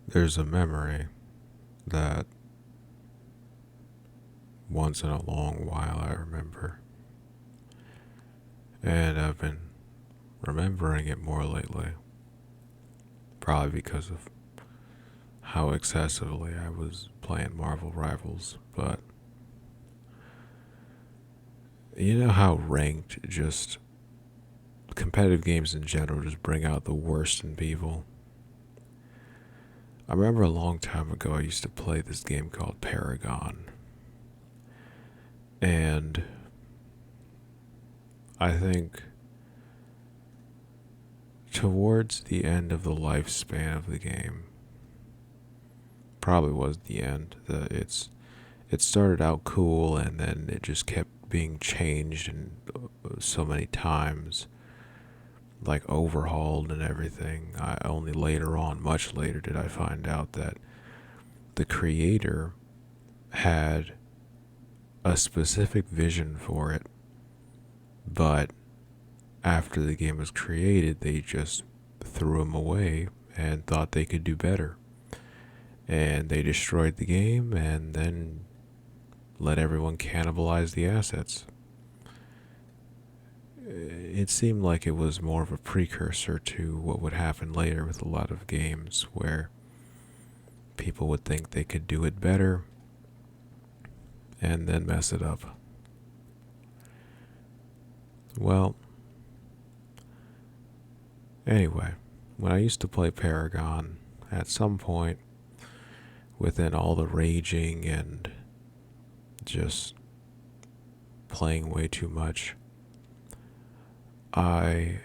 There's a memory that once in a long while I remember, and I've been remembering it more lately, probably because of how excessively I was playing Marvel Rivals. But you know how ranked, just competitive games in general, just bring out the worst in people? I remember a long time ago I used to play this game called Paragon, and I think towards the end of the lifespan of the game, probably was the end. It started out cool, and then it just kept being changed and so many times, like overhauled and everything. I only later on, much later, did I find out that the creator had a specific vision for it, but after the game was created, they just threw him away and thought they could do better. And they destroyed the game and then let everyone cannibalize the assets. It seemed like it was more of a precursor to what would happen later with a lot of games where people would think they could do it better and then mess it up. Well, anyway, when I used to play Paragon, at some point within all the raging and just playing way too much, I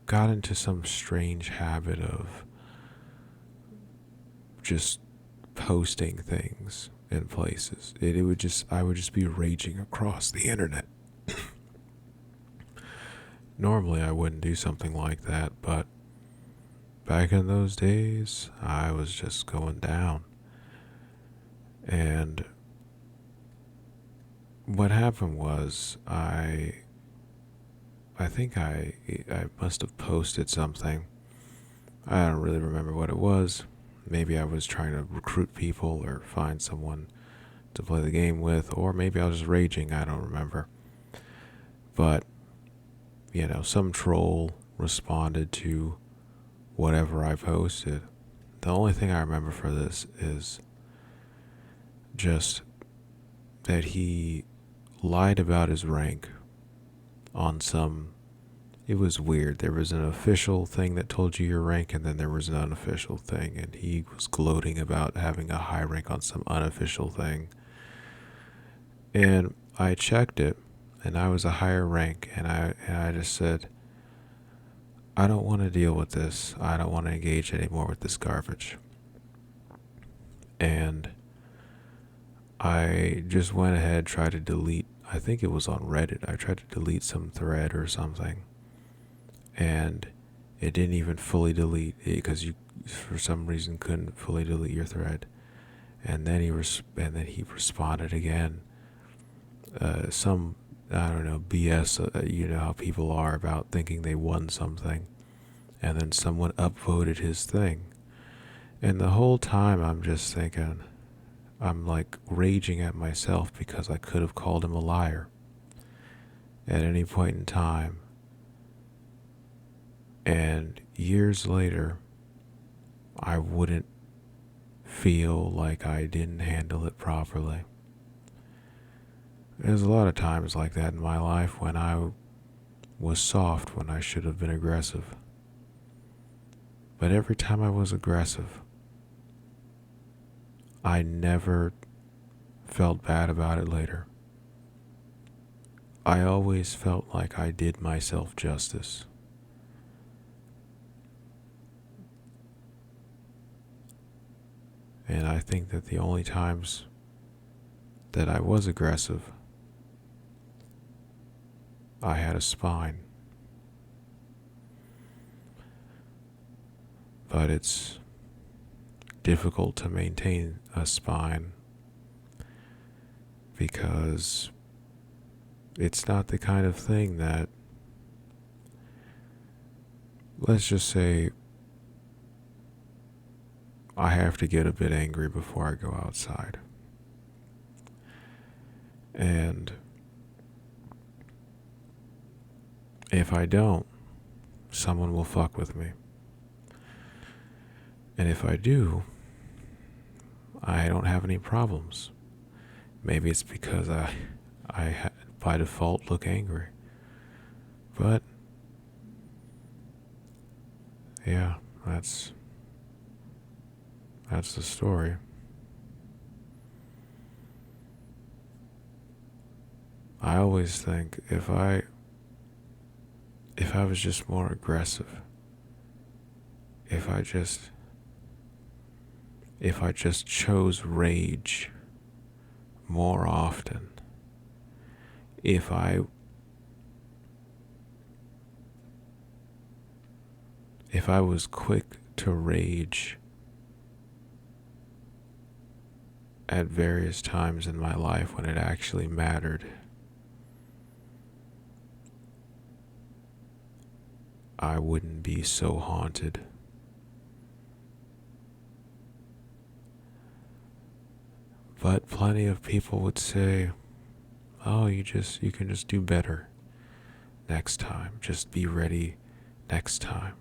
got into some strange habit of just posting things in places. I would just be raging across the internet. Normally I wouldn't do something like that, but back in those days, I was just going down. And what happened was I think I must have posted something. I don't really remember what it was. Maybe I was trying to recruit people or find someone to play the game with, or maybe I was just raging, I don't remember. But, some troll responded to whatever I posted. The only thing I remember for this is just that he lied about his rank on some. It was weird. There was an official thing that told you your rank, and then there was an unofficial thing, and he was gloating about having a high rank on some unofficial thing. And I checked it, and I was a higher rank, and I just said, I don't want to deal with this. I don't want to engage anymore with this garbage. And I just went ahead, tried to delete. I think it was on Reddit. I tried to delete some thread or something, and it didn't even fully delete it because you, for some reason, couldn't fully delete your thread. And then he responded again. Some, I don't know, BS. You know how people are about thinking they won something, and then someone upvoted his thing. And the whole time I'm just thinking, I'm like raging at myself because I could have called him a liar at any point in time. And years later, I wouldn't feel like I didn't handle it properly. There's a lot of times like that in my life when I was soft when I should have been aggressive. But every time I was aggressive, I never felt bad about it later. I always felt like I did myself justice. And I think that the only times that I was aggressive, I had a spine. But it's difficult to maintain a spine because it's not the kind of thing that, let's just say, I have to get a bit angry before I go outside. And if I don't, someone will fuck with me. And if I do, I don't have any problems. Maybe it's because I by default look angry. But yeah, that's the story. I always think if I was just more aggressive, if I just chose rage more often, if I was quick to rage at various times in my life when it actually mattered, I wouldn't be so haunted. But plenty of people would say, oh, you can just do better next time. Just be ready next time.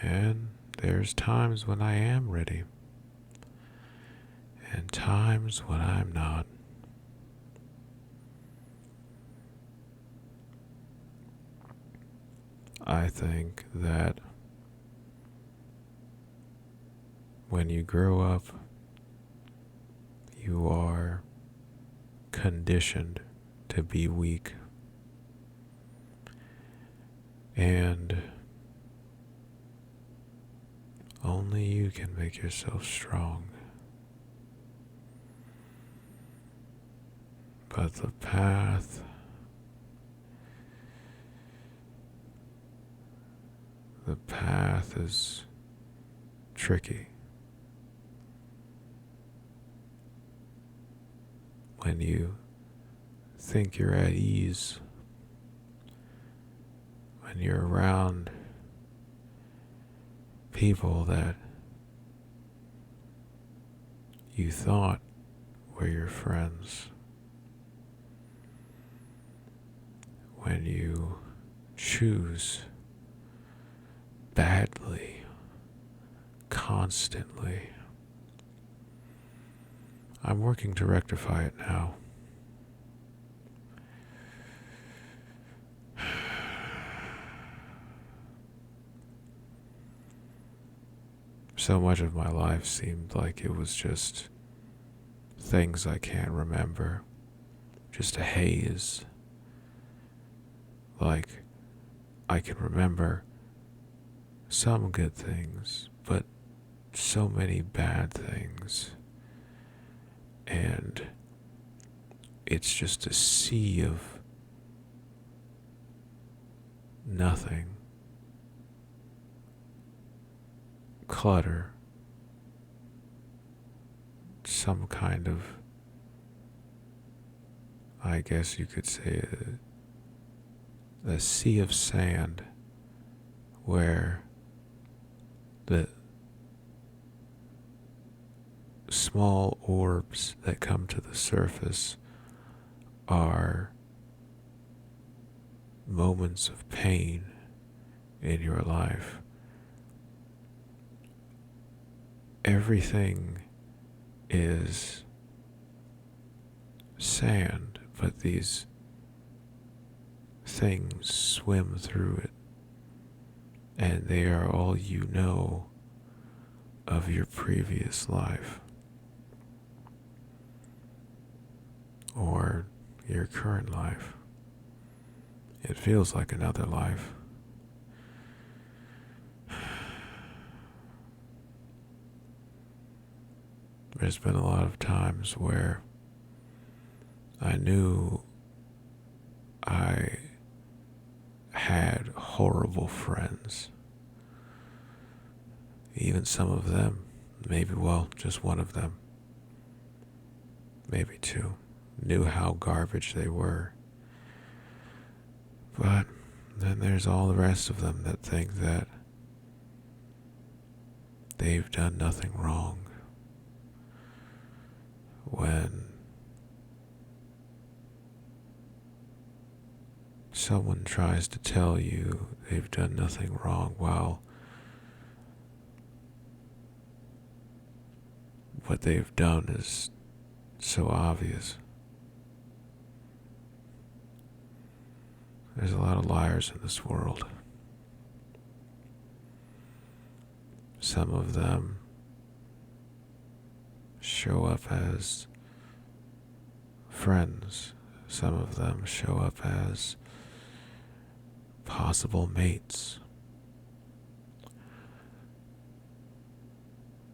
And there's times when I am ready, and times when I'm not. I think that when you grow up, you are conditioned to be weak. And only you can make yourself strong. But the path is tricky. When you think you're at ease, when you're around people that you thought were your friends, when you choose badly, constantly. I'm working to rectify it now. So much of my life seemed like it was just things I can't remember, just a haze. Like, I can remember some good things, but so many bad things. And it's just a sea of nothing. Clutter. Some kind of, I guess you could say, a sea of sand where the small orbs that come to the surface are moments of pain in your life. Everything is sand, but these things swim through it, and they are all you know of your previous life or your current life. It feels like another life. There's been a lot of times where I knew I had horrible friends. Even some of them, maybe, well, just one of them, maybe two, knew how garbage they were. But Then there's all the rest of them that think that they've done nothing wrong when someone tries to tell you they've done nothing wrong while what they've done is so obvious. There's a lot of liars in this world. Some of them show up as friends. Some of them show up as possible mates.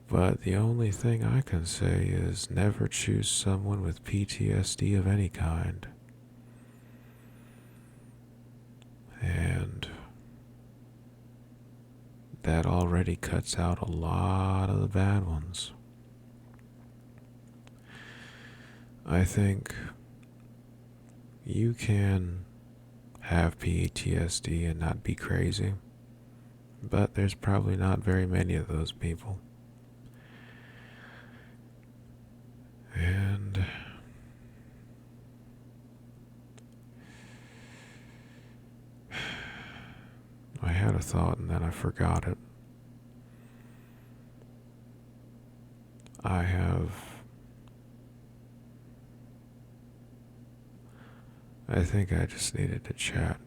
But the only thing I can say is never choose someone with PTSD of any kind. And that already cuts out a lot of the bad ones. I think you can have PTSD and not be crazy, but there's probably not very many of those people. And I had a thought and then I forgot it. I think I just needed to chat.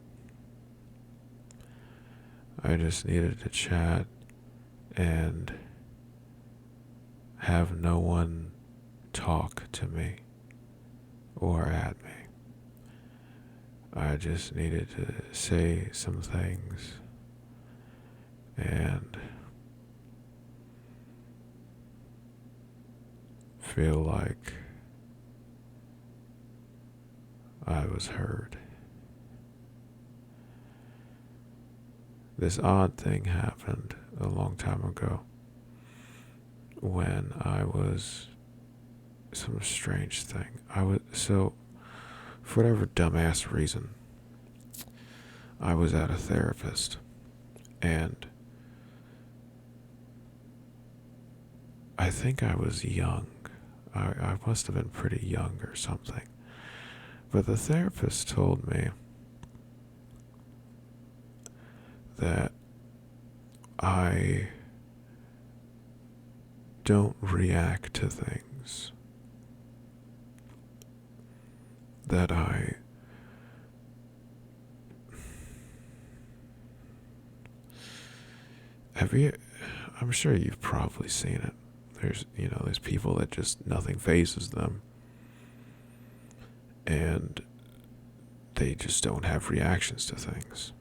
I just needed to chat and have no one talk to me or at me. I just needed to say some things and feel like I was heard. This odd thing happened a long time ago when I was some strange thing. For whatever dumbass reason, I was at a therapist and I think I was young. I must have been pretty young or something. But the therapist told me that I don't react to things. That I'm sure you've probably seen it. There's people that just nothing phases them. And they just don't have reactions to things.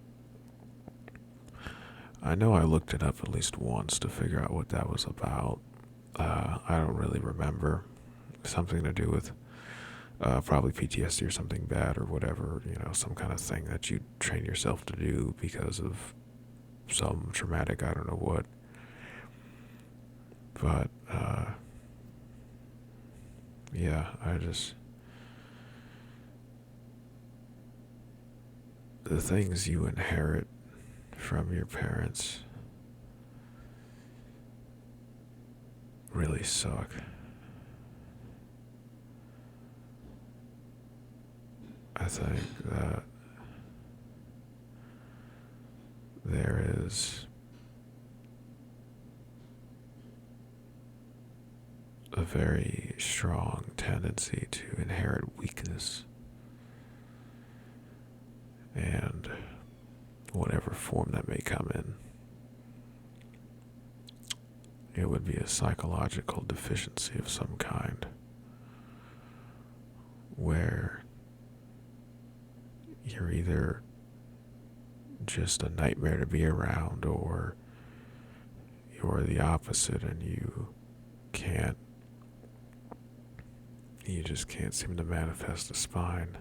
I know I looked it up at least once to figure out what that was about. I don't really remember. Something to do with probably PTSD or something bad or whatever, some kind of thing that you train yourself to do because of some traumatic, I don't know what. But, yeah, the things you inherit from your parents really suck. I think that there is a very strong tendency to inherit weakness, and whatever form that may come in. It would be a psychological deficiency of some kind, where you're either just a nightmare to be around, or you're the opposite and you just can't seem to manifest a spine.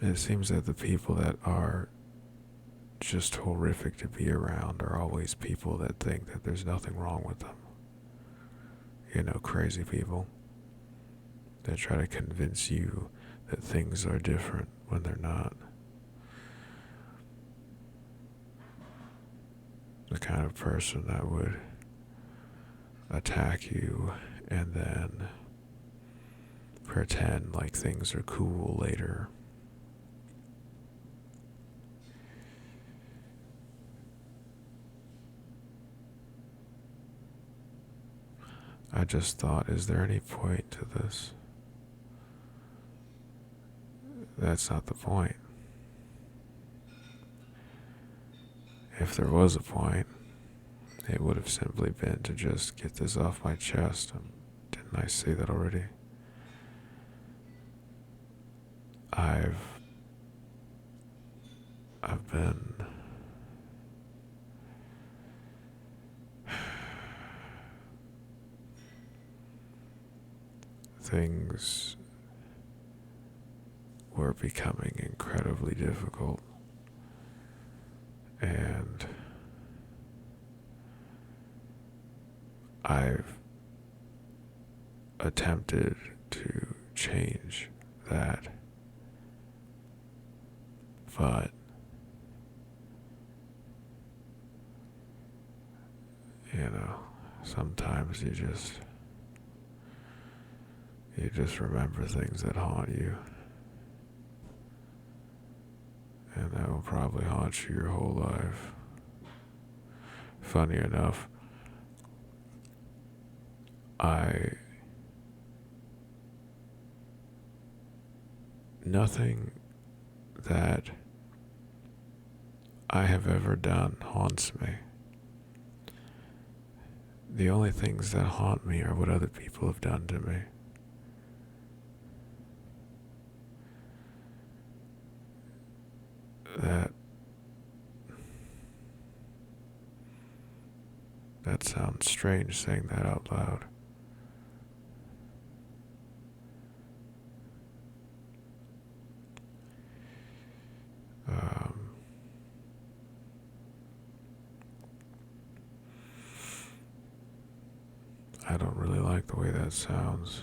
It seems that the people that are just horrific to be around are always people that think that there's nothing wrong with them. Crazy people that try to convince you that things are different when they're not. The kind of person that would attack you and then pretend like things are cool later. I just thought, is there any point to this? That's not the point. If there was a point, it would have simply been to just get this off my chest. Didn't I say that already? I've been things were becoming incredibly difficult, and I've attempted to change that, but sometimes you just remember things that haunt you, and that will probably haunt you your whole life. Funny enough, nothing that I have ever done haunts me. The only things that haunt me are what other people have done to me. That sounds strange saying that out loud. I don't really like the way that sounds.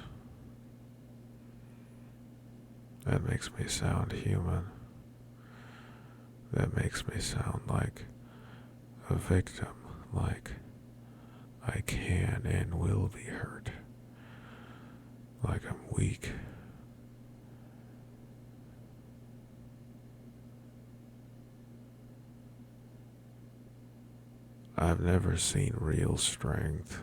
That makes me sound human. That makes me sound like a victim, like I can and will be hurt, like I'm weak. I've never seen real strength.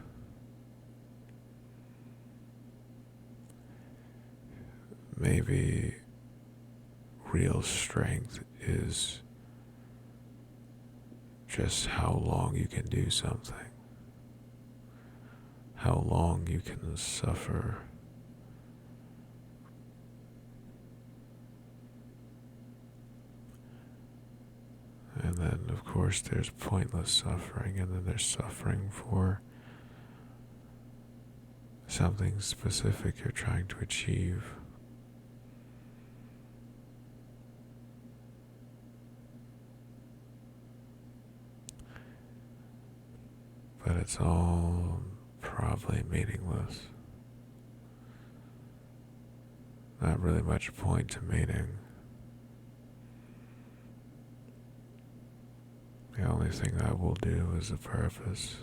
Maybe real strength is just how long you can do something, how long you can suffer. And then, of course, there's pointless suffering, and then there's suffering for something specific you're trying to achieve. But it's all probably meaningless. Not really much point to meaning. The only thing I will do is a purpose.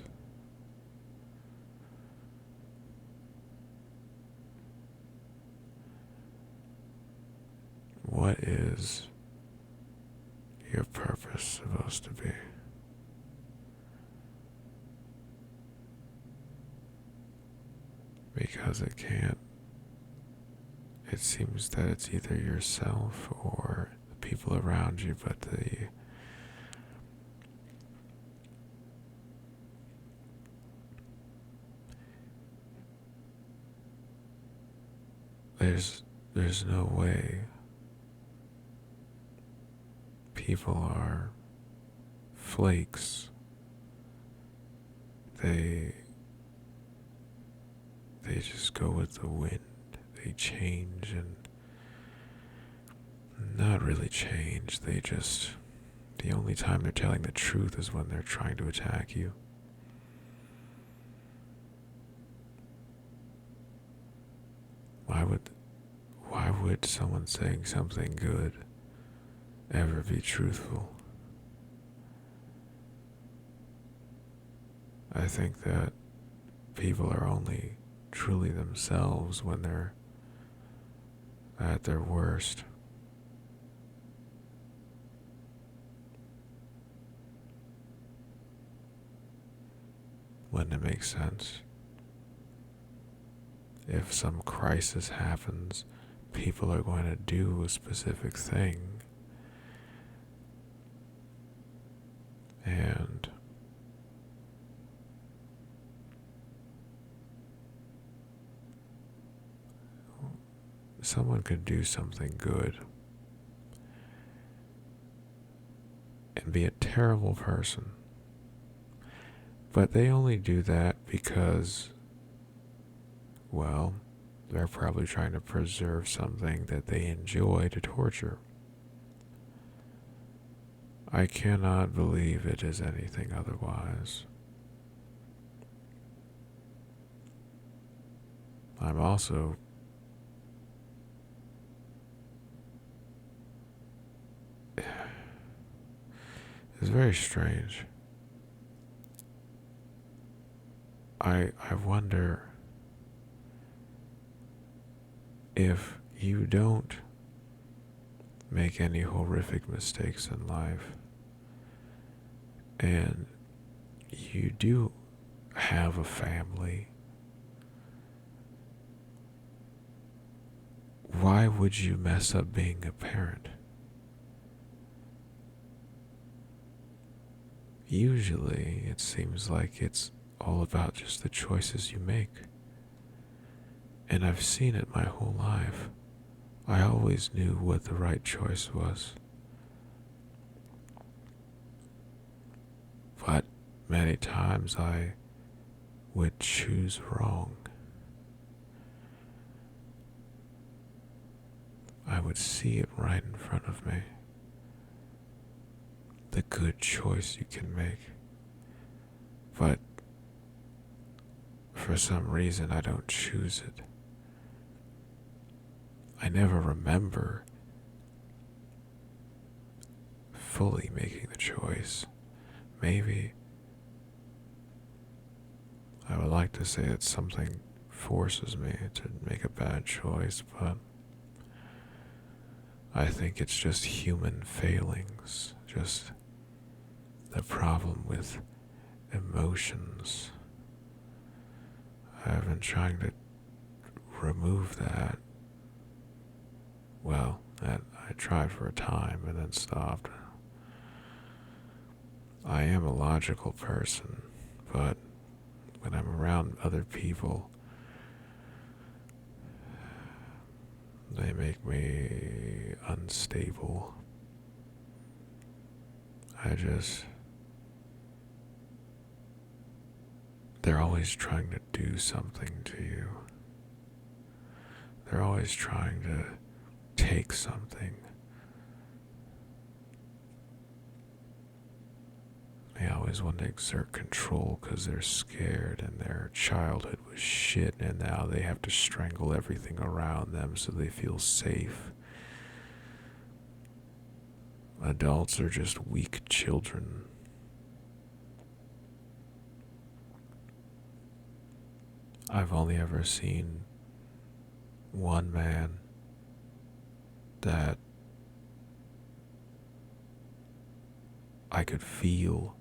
What is your purpose supposed to be? Because it seems that it's either yourself or the people around you, but there's no way people are flakes. They just go with the wind. They change and not really change. The only time they're telling the truth is when they're trying to attack you. Why would someone saying something good ever be truthful? I think that people are only truly themselves when they're at their worst. Wouldn't it make sense? If some crisis happens, people are going to do a specific thing. And someone could do something good and be a terrible person. But they only do that because, well, they're probably trying to preserve something that they enjoy to torture. I cannot believe it is anything otherwise. I'm also it's very strange. I wonder if you don't make any horrific mistakes in life and you do have a family, why would you mess up being a parent? Usually, it seems like it's all about just the choices you make. And I've seen it my whole life. I always knew what the right choice was. But many times I would choose wrong. I would see it right in front of me. The good choice you can make. But for some reason I don't choose it. I never remember fully making the choice. Maybe I would like to say that something forces me to make a bad choice, but I think it's just human failings, just the problem with emotions. I've been trying to remove that. Well, I tried for a time and then stopped. I am a logical person, but when I'm around other people, they make me unstable. They're always trying to do something to you. They're always trying to take something. They always want to exert control because they're scared and their childhood was shit and now they have to strangle everything around them so they feel safe. Adults are just weak children. I've only ever seen one man that I could feel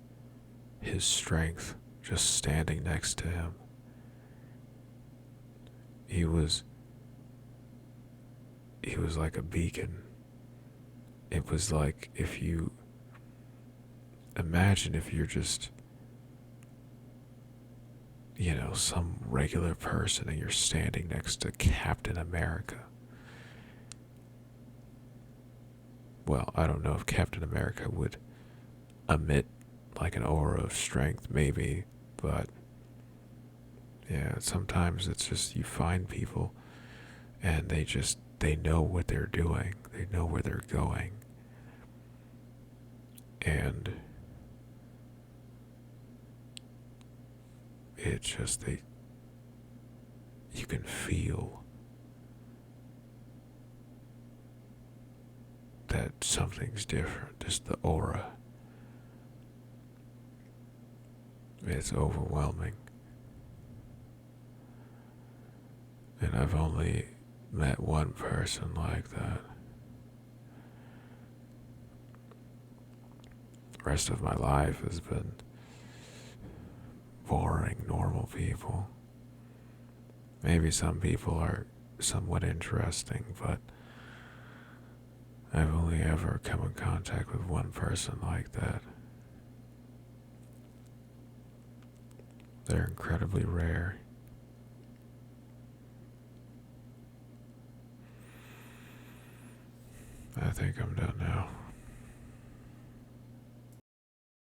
his strength just standing next to him. He was like a beacon. It was like if you imagine if you're just, some regular person and you're standing next to Captain America. Well, I don't know if Captain America would emit like an aura of strength, maybe, but yeah, sometimes it's just you find people and they know what they're doing, they know where they're going, and it's just you can feel that something's different. Just the aura. It's overwhelming. And I've only met one person like that. The rest of my life has been boring, normal people. Maybe some people are somewhat interesting, but I've only ever come in contact with one person like that. They're incredibly rare. I think I'm done now.